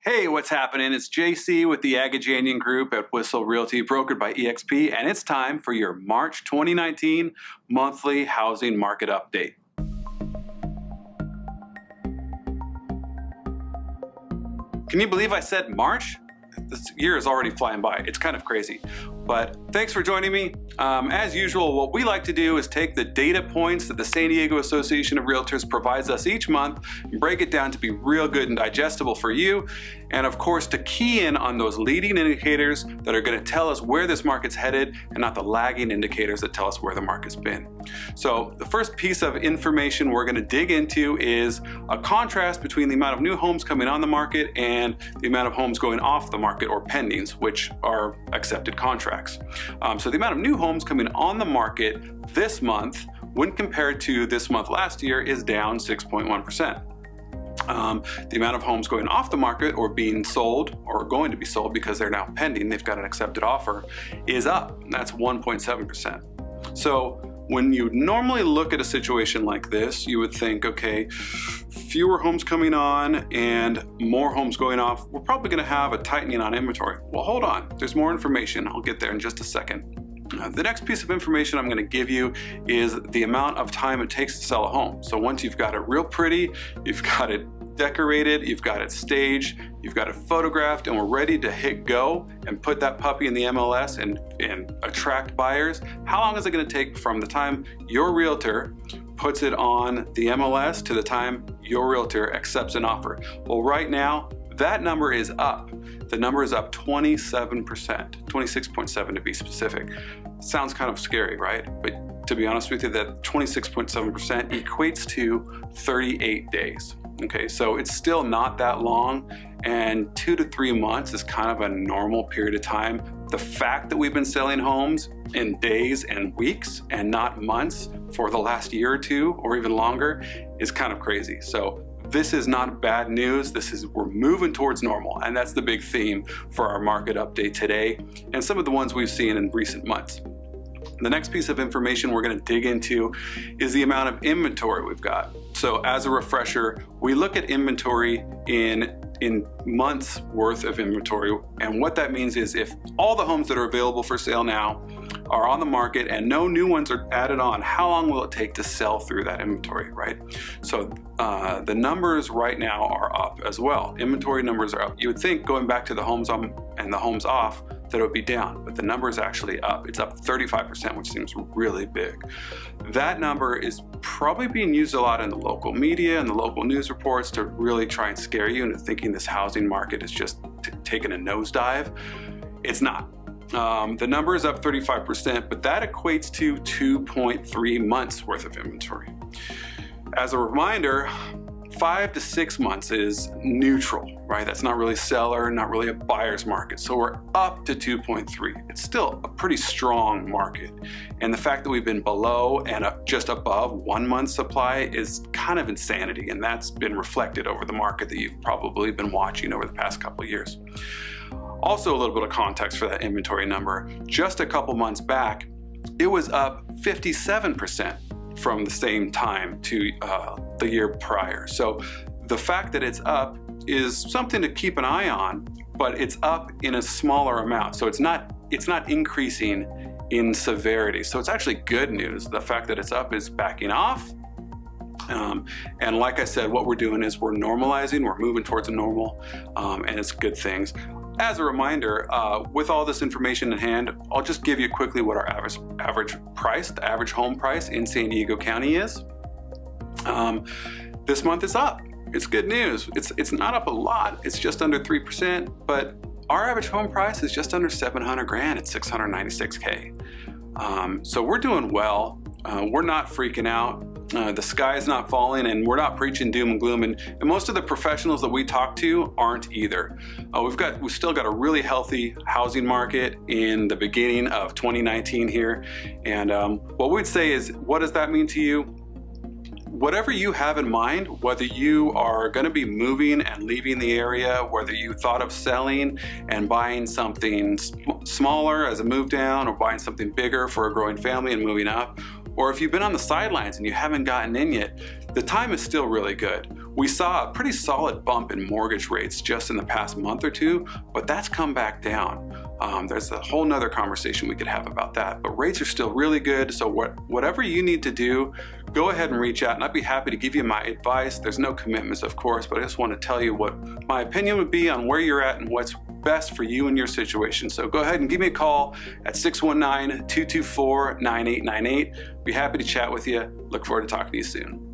Hey, what's happening? It's JC with the Agajanian Group at Whissel Realty, brokered by EXP, and it's time for your March 2019 monthly housing market update. Can you believe I said March? This year is already flying by. It's kind of crazy. But thanks for joining me. As usual, what we like to do is take the data points that the San Diego Association of Realtors provides us each month and break it down to be real good and digestible for you. And of course, to key in on those leading indicators that are going to tell us where this market's headed and not the lagging indicators that tell us where the market's been. So the first piece of information we're going to dig into is a contrast between the amount of new homes coming on the market and the amount of homes going off the market or pendings, which are accepted contracts. So the amount of new homes coming on the market this month when compared to this month last year is down 6.1%. The amount of homes going off the market or being sold or going to be sold because they're now pending, they've got an accepted offer, is up. That's 1.7%. So when you normally look at a situation like this, you would think, okay, fewer homes coming on and more homes going off, we're probably going to have a tightening on inventory. Well, hold on. There's more information. I'll get there in just a second. The next piece of information I'm going to give you is the amount of time it takes to sell a home. So once you've got it real pretty, you've got it decorated, you've got it staged, you've got it photographed, and we're ready to hit go and put that puppy in the MLS and attract buyers, how long is it going to take from the time your realtor puts it on the MLS to the time your realtor accepts an offer? Well, right now, that number is up. The number is up 27%, 26.7 to be specific. Sounds kind of scary, right? But to be honest with you, that 26.7% equates to 38 days. Okay, so it's still not that long, and 2 to 3 months is kind of a normal period of time. The fact that we've been selling homes in days and weeks and not months for the last year or two or even longer is kind of crazy. So this is not bad news. We're moving towards normal, and that's the big theme for our market update today and some of the ones we've seen in recent months. The next piece of information we're going to dig into is the amount of inventory we've got. So as a refresher, we look at inventory in months worth of inventory, and what that means is if all the homes that are available for sale now are on the market and no new ones are added on, how long will it take to sell through that inventory, right? So the numbers right now are up as well. Inventory numbers are up. You would think going back to the homes on and the homes off that it would be down, but the number is actually up. It's up 35%, which seems really big. That number is probably being used a lot in the local media and the local news reports to really try and scare you into thinking this housing market is just taking a nosedive. It's not. The number is up 35%, but that equates to 2.3 months worth of inventory. As a reminder, 5 to 6 months is neutral, right? That's not really seller, not really a buyer's market. So we're up to 2.3. It's still a pretty strong market. And the fact that we've been below and just above 1 month's supply is kind of insanity. And that's been reflected over the market that you've probably been watching over the past couple of years. Also, a little bit of context for that inventory number. Just a couple months back, it was up 57% from the same time to the year prior. So the fact that it's up is something to keep an eye on, but it's up in a smaller amount. So it's not increasing in severity. So it's actually good news. The fact that it's up is backing off. And like I said, what we're doing is we're normalizing, we're moving towards a normal, and it's good things. As a reminder, with all this information in hand, I'll just give you quickly what our average price, the average home price in San Diego County is. This month is up. It's good news. It's not up a lot. It's just under 3%, but our average home price is just under 700 grand at 696K. So we're doing well. We're not freaking out. The sky is not falling, and we're not preaching doom and gloom, and most of the professionals that we talk to aren't either. We've still got a really healthy housing market in the beginning of 2019 here, and what we'd say is, what does that mean to you? Whatever you have in mind, whether you are going to be moving and leaving the area, whether you thought of selling and buying something smaller as a move down, or buying something bigger for a growing family and moving up, or if you've been on the sidelines and you haven't gotten in yet, the time is still really good. We saw a pretty solid bump in mortgage rates just in the past month or two, but that's come back down. There's a whole nother conversation we could have about that, but rates are still really good. So whatever you need to do, go ahead and reach out and I'd be happy to give you my advice. There's no commitments, of course, but I just want to tell you what my opinion would be on where you're at and what's best for you and your situation. So go ahead and give me a call at 619-224-9898. Be happy to chat with you. Look forward to talking to you soon.